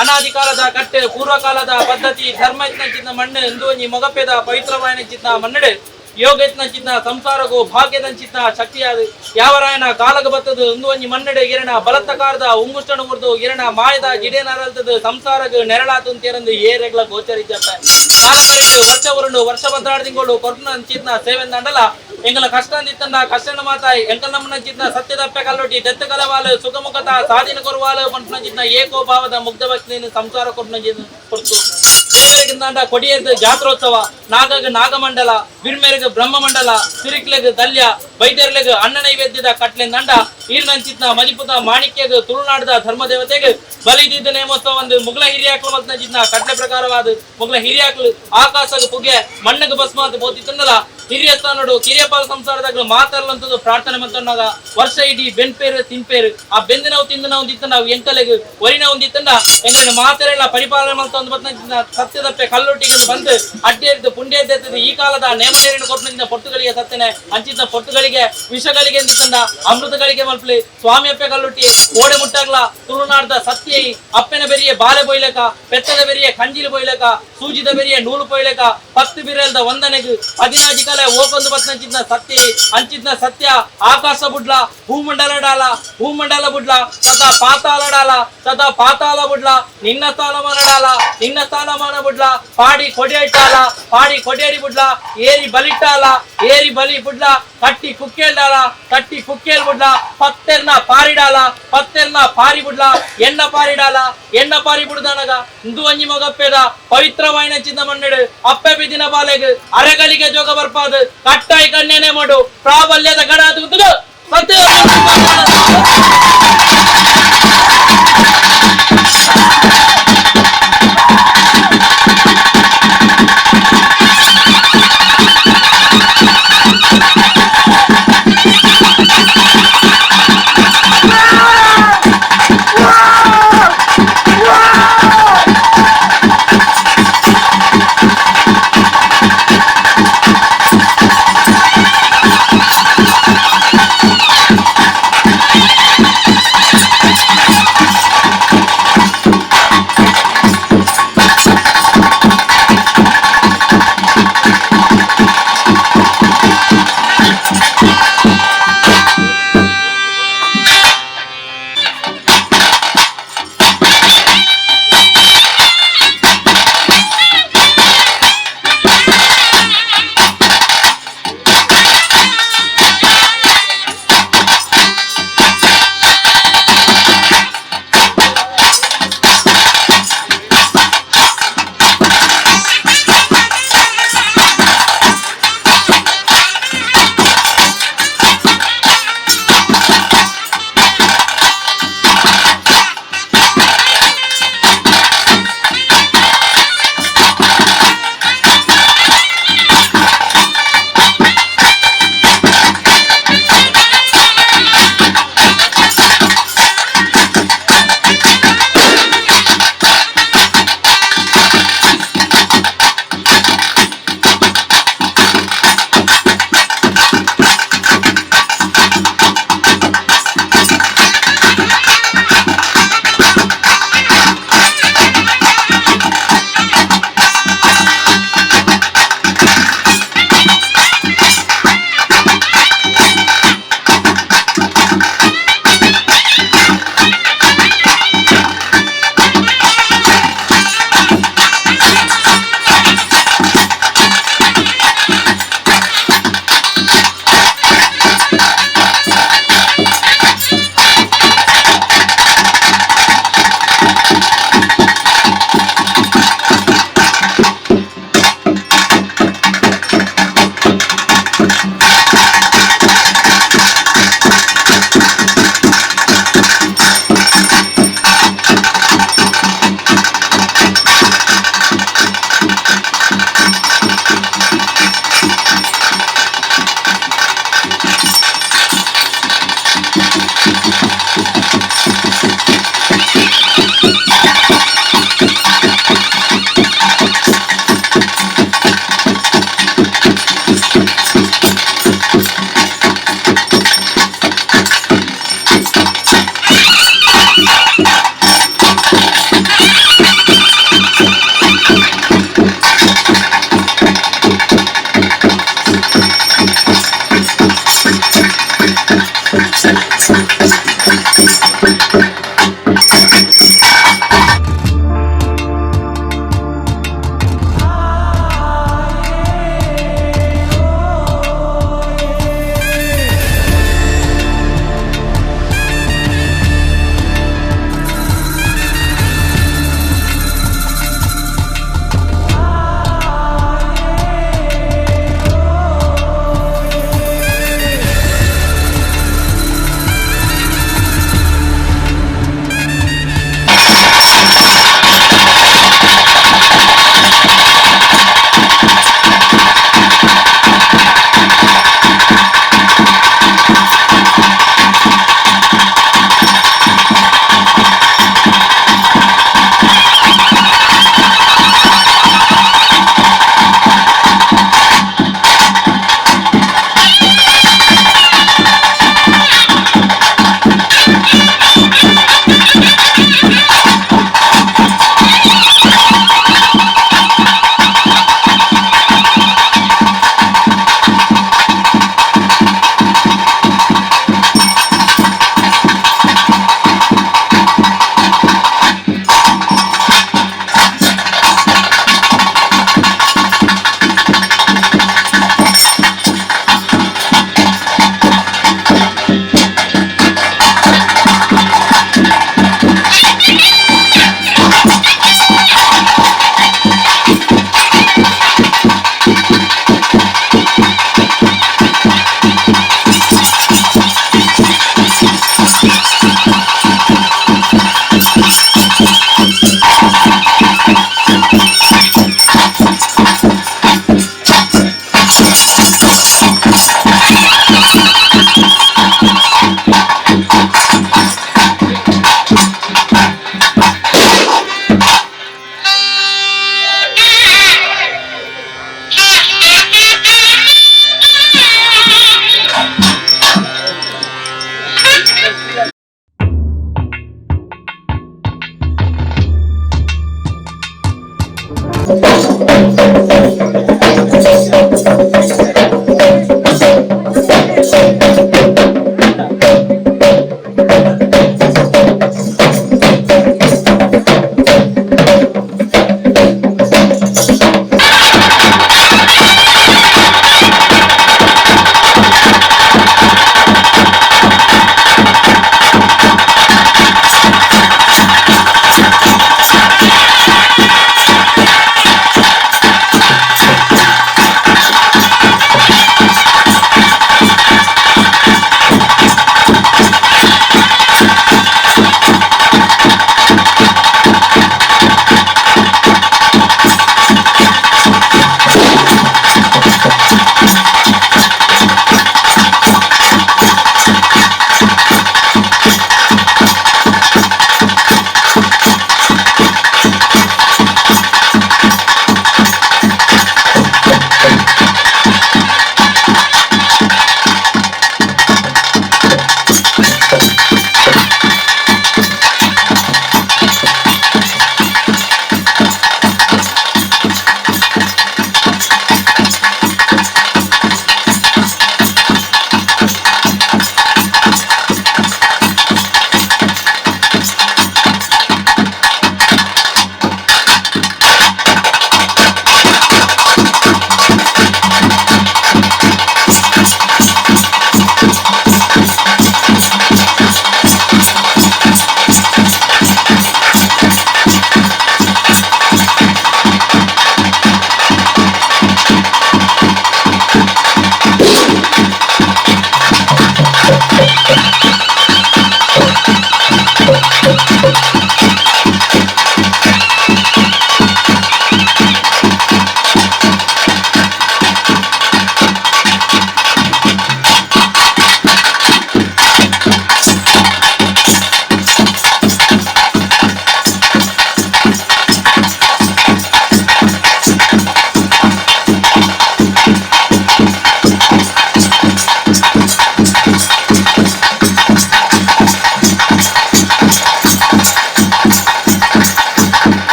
ಅನಾದಿ ಕಾಲದ ಕಟ್ಟೆ ಪೂರ್ವ ಕಾಲದ ಪದ್ಧತಿ ಧರ್ಮ ಇತ್ನ ಮಣ್ಣು ಎಂದೋನಿ ಮೊಗಪೆದ ಪವಿತ್ರವಾಯನ ಚಿನ್ನ ಮನ್ನಡೆ ಯೋಗ ಚಿನ್ನ ಸಂಸಾರಗೂ ಭಾಗ್ಯದ ಚಿನ್ನ ಶಕ್ತಿಯಾದ ಯಾವರಾಯನ ಕಾಲಗ ಬತ್ತದು ಒಂದೊಂಜಿ ಮನ್ನಡೆ ಗಿರಣ ಬಲತ್ತಕಾರದ ಉಂಗುಷ್ಟನು ಮುರಿದು ಗಿರಣ ಮಾಯದ ಜಿಡೇನರಲ್ತದು ಸಂಸಾರಗ ನೆರಳಾತು ಅಂತೇರಂದು ಏರೆಗ್ಲ ಗೋಚರಿದ್ದಪ್ಪ ಕಾಲಕರಿಟ್ಟು ವರ್ಷ ಉರುಂಡು ವರ್ಷ ಬದ್ದಾಡ ತಿಂಗಳು ಕೊರ್ನ ಚಿನ್ನ ಸೇವೆಂದ ಅಂಡಲ ಎಂಗಲ ಕಷ್ಟ ಅಂದಿತ್ತಂಡ ಕಷ್ಟನ ಮಾತಾಯಿ ಎಂಕಲ್ ನಮ್ಮನ ಚಿನ್ನ ಸತ್ಯದಪ್ಪೆ ಕಲ್ಲೊಟ್ಟಿ ತೆತ್ತ ಕಲವಾಲು ಸುಖಮುಖತ ಸಾಧಿನ ಕೊರುವಾಲು ಪಂಟ್ನ ಚಿನ್ನ ಏಕೋ ಭಾವದ ಮುಗ್ಧ ಭಕ್ತಿಯನ್ನು ಸಂಸಾರ ಕೊಟ್ನ ಕೊಡ್ತು ದೇವರಿಗಿಂದ ಕೊಡಿಯದ ಜಾತ್ರೋತ್ಸವ ನಾಗಗ ನಾಗಮಂಡಲ ಬಿರ್ಮೇರೆಗೆ ಬ್ರಹ್ಮಮಂಡಲ ಸಿರಿಕ್ಲೆಗ್ ದಲ್ಯ ವೈದ್ಯರ್ಲೆಗ್ ಅನ್ನ ನೈವೇದ್ಯದ ಕಟ್ಲೆ ದಂಡ ಈರ್ನಂಚಿತ್ನ ಮದಿಪುದ ಮಾಣಿಕ್ಯಗ್ ತುಳುನಾಡದ ಧರ್ಮ ದೇವತೆಗೆ ಬಲಿದಿದ್ದ ನೇಮೋತ್ಸವ ಒಂದು ಮುಗ್ಲ ಹಿರಿಯಾಕ್ಲು ಮತ್ನ ಚಿನ್ನ ಕಟ್ಲೆ ಪ್ರಕಾರವಾದ ಮುಗ್ಲ ಹಿರಿಯಾಕ್ಲು ಆಕಾಶಗ ಪುಗೆ ಮಣ್ಣಗ ಭಸ್ಮಾತ್ ಬೋತಿತ್ತಂದಲ ಹಿರಿಯ ಸ್ಥಾನೋಡು ಕಿರಿಯಪಾಲ ಸಂಸಾರದಾಗ ಮಾತಾಡಲಂತದ್ದು ಪ್ರಾರ್ಥನೆ ಮಂತನಾಗ ವರ್ಷ ಇಡೀ ಬೆನ್ಪೇರು ತಿನ್ಪೇರು ಆ ಬೆಂದಿನ ತಿಂದು ನಾವು ದಿತ್ತ ನಾವು ಎಂಕಲೆಗ್ ಒರಿನ ಒಂದಿತ್ತಂಡ ಎಂಗನ ಮಾತೆರೆಲ್ಲ ಪರಿಪಾಲನೆ ಮಂತ ಒಂದು ಬತ್ನ ಸತ್ಯದಪ್ಪೆ ಕಲ್ಲೊಟ್ಟಿಗೆ ಬಂದು ಅಡ್ಡಿಯದ್ದು ಪುಂಡ್ಯ ಎದ್ದೆತ್ತದು ಈ ಕಾಲದ ನೇಮನೇರಿನ ಕೊಟ್ಟಿನ ಪೊಟ್ಟುಗಳಿಗೆ ಸತ್ತನೆ ಅಂಚಿದ್ದ ಪೊಟ್ಟುಗಳಿಗೆ ವಿಷಗಳಿಗೆ ಎಂದಿತ್ತಂಡ ಅಮೃತಗಳಿಗೆ ಮಲ್ಪಲಿ ಸ್ವಾಮಿ ಅಪ್ಪೆ ಕಲ್ಲೊಟ್ಟಿ ಓಡೆ ಮುಟ್ಟಾಗ್ಲ ತುಳುನಾಡದ ಸತ್ಯ ಅಪ್ಪೆನ ಬೆರಿಯ ಬಾಲೆ ಬೊಯ್ಲಕ ಪೆತ್ತದ ಬೆರಿಯ ಕಂಜಿಲು ಬೊಯ್ಲಕ ಸೂಜಿದ ಬೆರಿಯ ನೂಲು ಬೊಯ್ಲಕ ಪತ್ತು ಬಿರಲ್ದ ಒಂದನೆಗ್ ಹದಿನಾಜಿ ಕಾಲ ಓಕೊಂದು ಬತ್ನಂಚಿದ್ನ ಸತ್ಯ ಅಂಚಿದ್ನ ಸತ್ಯ ಆಕಾಶ ಬುಡ್ಲ ಭೂಮಂಡಲ ಬುಡ್ಲ ಸದಾ ಪಾತಾಳ ಬುಡ್ಲ ನಿನ್ನ ಸ್ಥಾನಮಾನ ಬುಡ್ಲ ಪಾಡಿ ಕೊಡಿಯಡಿ ಬುಡ್ಲ ಏರಿ ಬಲಿ ಬುಡ್ಲ ಕಟ್ಟಿ ಕುಕ್ಕೇಲ್ ಬುಡ್ಲ ಪತ್ತೆರ್ನ ಪಾರಿ ಬುಡ್ಲ ಎಣ್ಣ ಪಾರಿ ಬುಡ್ದನಗ ಇಂದು ಅಂಜಿ ಮಗಪ್ಪೆದ ಪವಿತ್ರವಾಯಿನ ಚಿನ್ನ ಮಣ್ಣೆಡು ಅಪ್ಪೆ ಬಿದಿನ ಬಾಲೆಗ್ ಅರೆಗಳಿಗೆ ಜೋಗ ಬರ್ಪಾದ ಕಟ್ಟಾಯಿ ಕಣ್ಣೇನೆ ಮಾಡು ಪ್ರಾಬಲ್ಯದ ಗಡ ಸತ್ಯ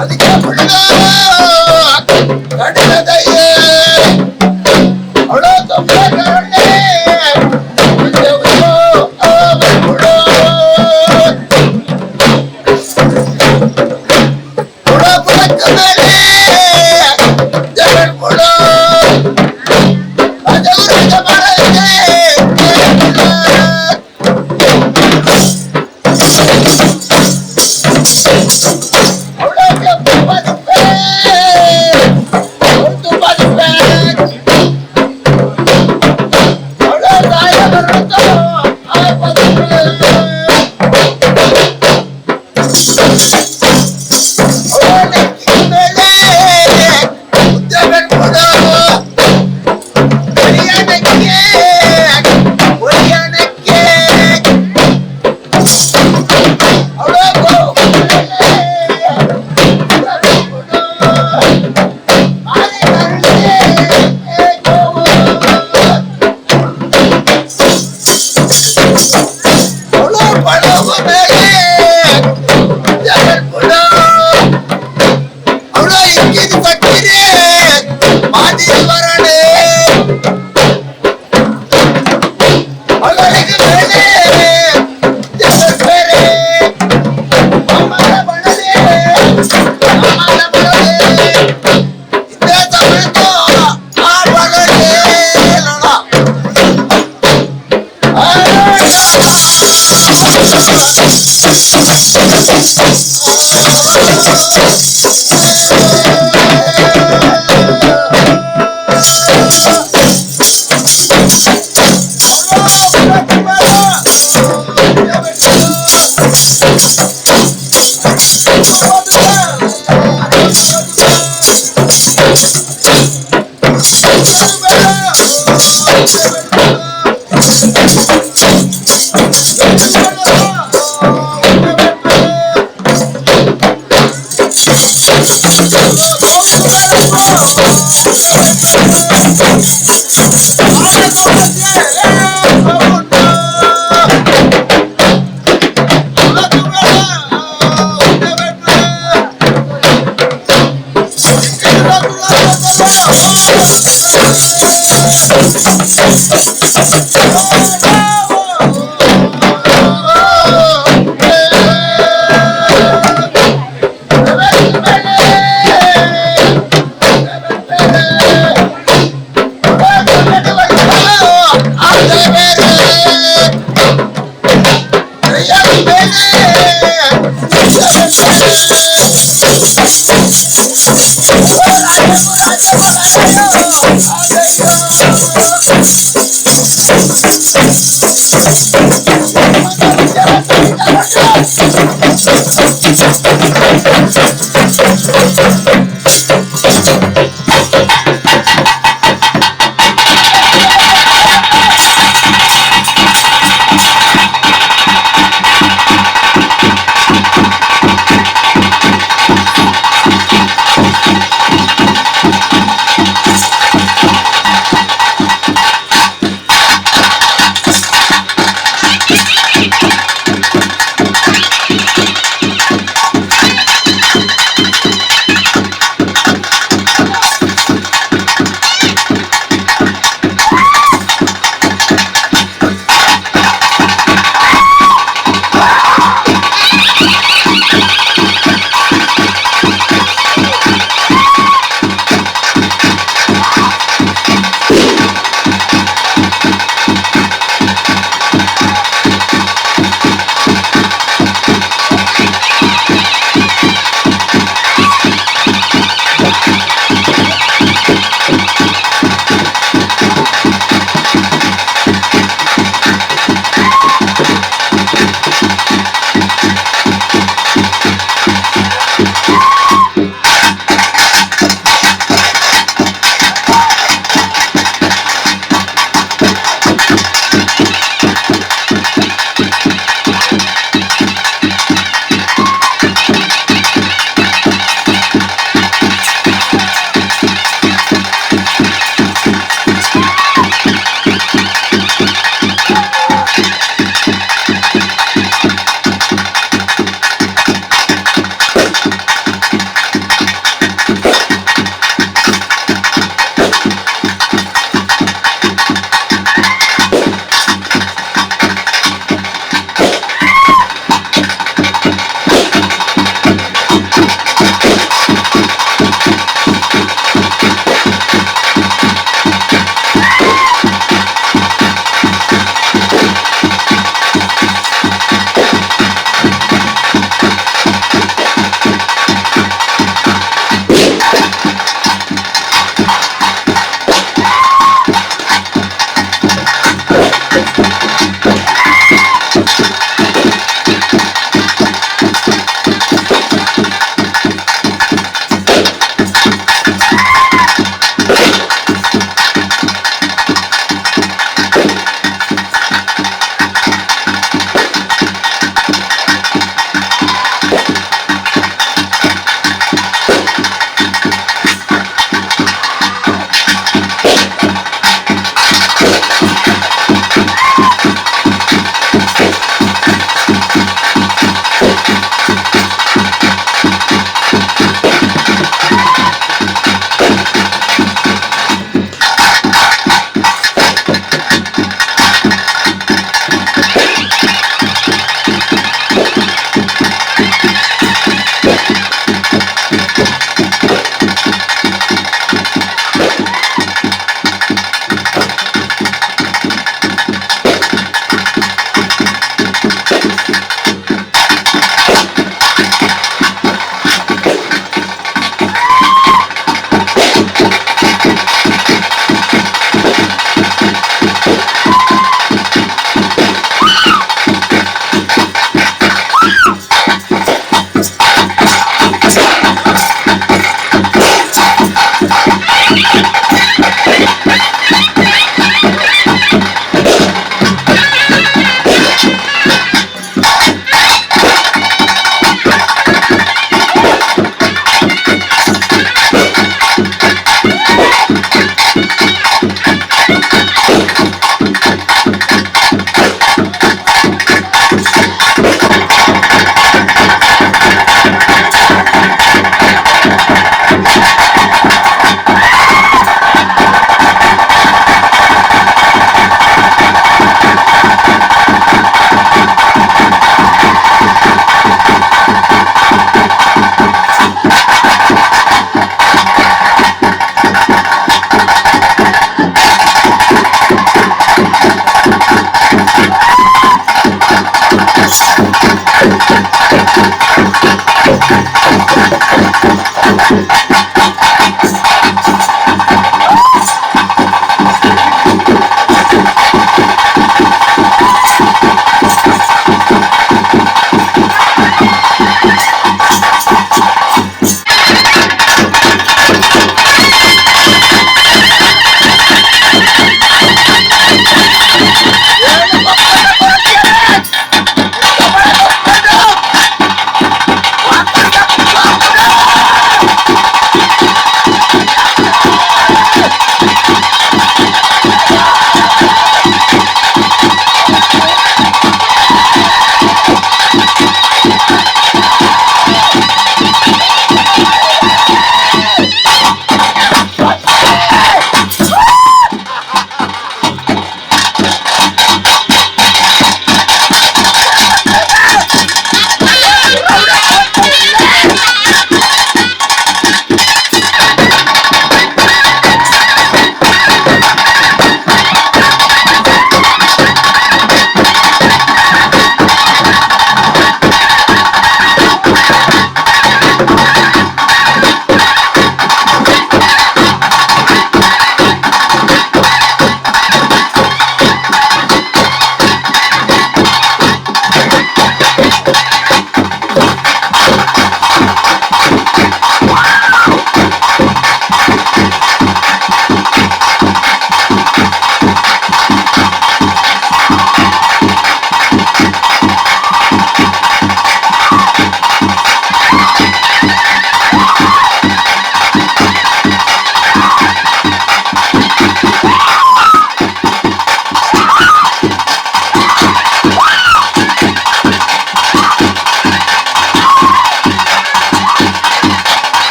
Adikapulga, kadila daye.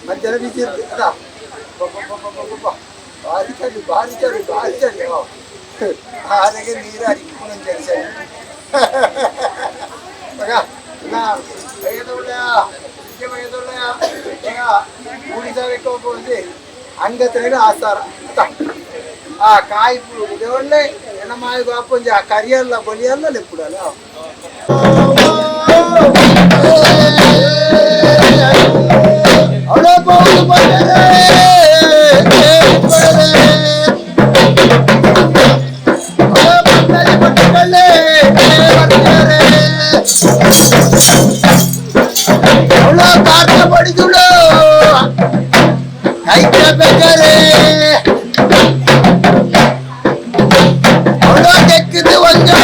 ಮಧ್ಯಾಹ್ನ ಬಿಸಿ ಇರ್ತದೆ ಅದ ಭಾರಿ ಚಳಿ ಭಾರಿ ಚಳಿ ಭಾರಿ ಚಳಿ ಹಾಗೆ ನೀರು ಹರಿಕೊಂಡು ಚಳಿ ಮಗ ಊಡಿಸಬೇಕು ಹೋಗಿ ಅಂಗತ್ರ ಆಸಾರ ಆ ಕಾಯಿ ಇದು ಒಳ್ಳೆ ಎಣ್ಣಮಾಯಿಗೂ ಅಪ್ಪಂಜಿ ಆ ಕರಿಯಲ್ಲ ಬಲಿಯಲ್ಲ ಲೆಪ್ಪುಡಲ್ಲ ಅವಳೇ ಬಹುದು ಬಂದರೆ ಅವಳ ಕಾಟ ಪಡಿದುಳು ಕೈಕ ಬೇಕಾರೆ ಅವಳ ತೆಕ್ಕಿದ್ದು ಒಂದು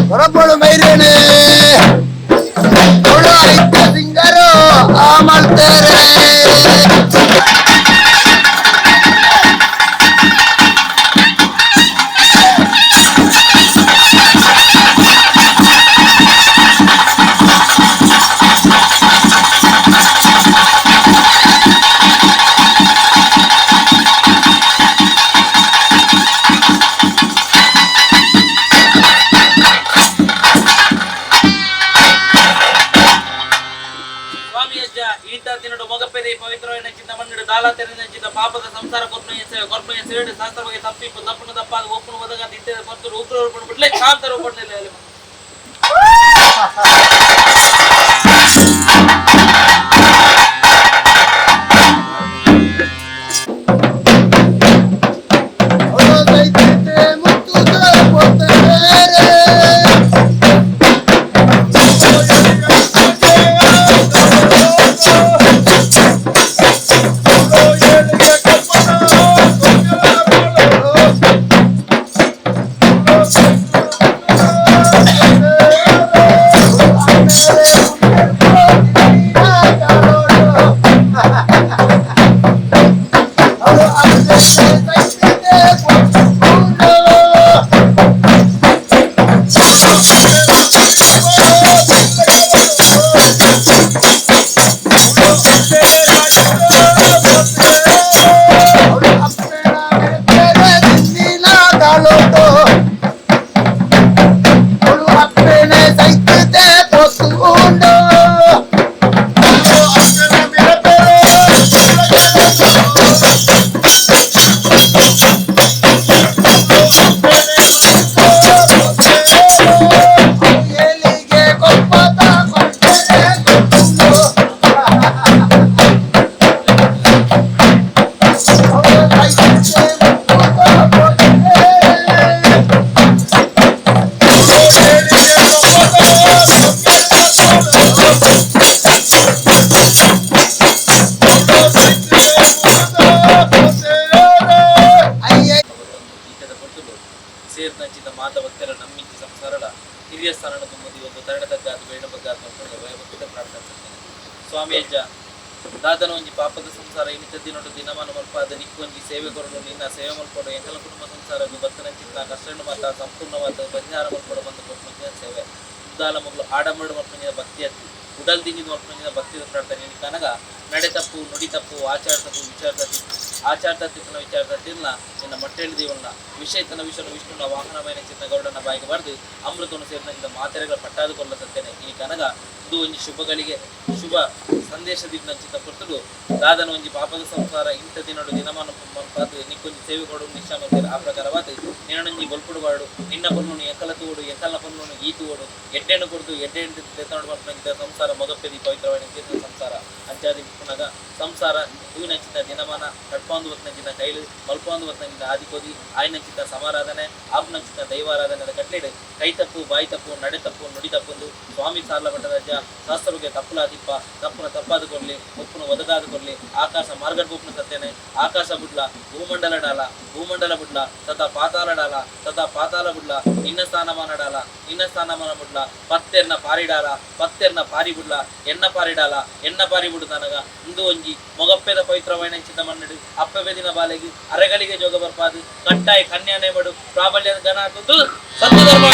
ಹೊರಪಡು ಮೈರೇನೆ ಅವಳು ಐತ ಸಿಂಗರು ಆ ಮಾಡ್ತಾರೆ ಪವಿತ್ರమైన ಚಿಂತಮಣ್ಣು ದಾಲ ತೆರೆದ ಪಾಪದ ಸಂಸಾರ ಕೊರ್ಪನೆಯ ಸೇಡು ಶಾಸ್ತ್ರವಾಗಿ ತಪ್ಪಿಪ್ಪು ತಪ್ಪು ತಪ್ಪಾದ ಒಪ್ಪನು ಒದಗ ನಿತ್ಯದ ಮತ್ತು ಉಗ್ರ ರೂಪಣ ಬಿಡ್ಲೆ ಶಾಂತ ರೂಪಣೆ ಹಿರಿಯ ಸ್ಥಾನ ತುಂಬುದು ಒಂದು ತರಡದಗ್ಗಾದ ಬೇಡಬಗ್ಗಾದ ಭಯಭಕ್ತಿದ ಪ್ರಾರ್ಥನೆ ಸ್ವಾಮಿ ಅಜ್ಜ ದಾದನ ಒಂಜಿ ಪಾಪದ ಸಂಸಾರ ಇನಿತದ್ದಿ ನೋಡು ದಿನಮಾನ ಮಲ್ಪಾದ ನಿಕ್ಕೊಂಜಿ ಸೇವೆ ಕೊರಡು ನಿನ್ನ ಸೇವೆ ಮಲ್ಪಡು ಎಂಕಲ ಕುಟುಂಬ ಸಂಸಾರ ಭಕ್ತನಂಚಿತ್ತ ಕಷ್ಟ ಮಾತ ಸಂಪೂರ್ಣವಾದ ಪರಿಹಾರ ಮಲ್ಪಡು ಬಂದು ಕೊಟ್ಟು ಸೇವೆ ಉದ್ದಾಲ ಮಗಳು ಆಡಂಬಡು ಮಲ್ಪಂಜಿನ ಭಕ್ತಿ ಹತ್ತಿ ಉಡಲ್ ದಿಂಗಿದ ಮಲ್ಪಂಜಿನ ಭಕ್ತಿದ ಪ್ರಾರ್ಥನೆ ಕನಗ ನಡೆ ತಪ್ಪು ನುಡಿ ತಪ್ಪು ಆಚಾರ ತಪ್ಪು ಆಚಾರ ತತ್ತಿನ ವಿಚಾರ ತತ್ತಿಲ್ಲ ನಿನ್ನ ಮಟ್ಟೆಳಿದೀವನ್ನ ವಿಷಯತನ ವಿಷ್ಣುನ ವಾಹನమైన ಚಿನ್ನ ಗೌಡನ ಬಾಯಿಗೆ ಬರೆದು ಅಮೃತವನ್ನು ಸೇರಿದ ಮಾತೆರೆಗಳ ಪಟ್ಟಾದುಕೊಳ್ಳ ಸತ್ತೇನೆ ಈ ಕನಗ ಇದು ಒಂಜಿ ಶುಭಗಳಿಗೆ ಶುಭ ಸಂದೇಶದಿಂದ ಚಿತ್ತ ಕೊಟ್ಟದು ದಾದನ ಒಂಜಿ ಪಾಪದ ಸಂಸಾರ ಇಂಥ ದಿನಡು ದಿನಮಾನ ಮಲ್ಪಾದು ನಿಕ್ಕೊಂಜಿ ಸೇವೆ ಕೊಡು ನಿಶ್ಚಾಮಂದಿರ ಆ ಪ್ರಕಾರವಾದ ನಿನ್ನೊಂಜಿ ಬಲ್ಪುಡು ಬಾಡು ನಿನ್ನ ಪನ್ನೂನು ಎಕ್ಕಲ ತೂಡು ಎಕ್ಕಲ ಪನ್ನೂನು ಈತು ಓಡು ಎಡ್ಡೆಣ್ಣು ಕೊಡ್ದು ಎಡ್ಡೆಣ್ಣು ತೆತ್ತೊಂಡು ಮಲ್ಪಂಚಿದ ಸಂಸಾರ ಮೊಗಪ್ಪೆದಿ ಪವಿತ್ರವಾದ ಸಂಸಾರ ಅಂಚಾದಿ ಪುನಗ ಸಂಸಾರ ಹೂವಿನಂಚಿನ ದಿನಮಾನ ಕಟ್ಪಾಂದು ಹೊತ್ತಿನ ಕೈಲು ಮಲ್ಪಾಂದು ಹೊತ್ತಿನ ಆದಿಕೋದಿ ಆಯ್ನಂಚಿನ ಸಮಾರಾಧನೆ ಆಪ್ನಂಚಿನ ದೈವಾರಾಧನೆ ಕಟ್ಲೆಡು ಕೈ ತಪ್ಪು ಬಾಯಿ ತಪ್ಪು ನಡೆ ತಪ್ಪು ನುಡಿ ತಪ್ಪೊಂದು ಸ್ವಾಮಿ ಸಾರ್ಲ ಮಠದ ಶಾಸ್ತ್ರಕ್ಕೆ ತಪ್ಪಲಾದಿಪ್ಪ ತಪ್ಪುನ ತಪ್ಪಾದ ಕೊಡ್ಲಿ ಉಪ್ಪುನ ಒದಗಾದ ಕೊಡ್ಲಿ ಆಕಾಶ ಮಾರ್ಗಡ್ ಬುಪ್ನ ಸತ್ತೇನೆ ಆಕಾಶ ಬುಡ್ಲ ಭೂಮಂಡಲ ಡಾಲ ಭೂಮಂಡಲ ಬುಡ್ಲ ತಥಾ ಪಾತಾಳ ಡಾಲ ತಥಾ ಪಾತಾಳ ಬುಡ್ಲ ನಿನ್ನ ಸ್ಥಾನಮಾನ ಡಾಲ ನಿನ್ನ ಸ್ಥಾನಮಾನ ಬುಡ್ಲ ಪತ್ತೆರ್ನ ಪಾರಿ ಡಾಲ ಪತ್ತೆರ್ನ ಪಾರಿ ಬುಡ್ಲ ಎಣ್ಣ ಪಾರಿ ಡಾಲ ಎಣ್ಣ ಪಾರಿ ಬುಡು ತನಗ ಇಂದು ಒಂಜಿ ಮೊಗಪ್ಪೆದ ಪವಿತ್ರವಾಯಿನ ಚಿತ್ತ ಮನ್ನಡು ಅಪ್ಪವೆದಿನ ಬಾಲೆಗೆ ಅರೆಗಳಿಗೆ ಜೋಗ ಬರ್ಪಾದು ಕಟ್ಟಾಯಿ ಕನ್ಯಾನೆ ಬಡು ಪ್ರಾಬಲ್ಯದ ಗಣ ಹಾಕುದು ಸತ್ಯಧರ್ಮ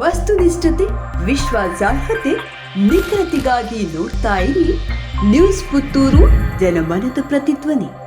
ವಸ್ತುನಿಷ್ಠತೆ, ವಿಶ್ವಾಸಾರ್ಹತೆ, ನಿಖರತೆಗಾಗಿ ನೋಡ್ತಾ ಇರಿ ನ್ಯೂಸ್ ಪುತ್ತೂರು, ಜನಮನದ ಪ್ರತಿಧ್ವನಿ.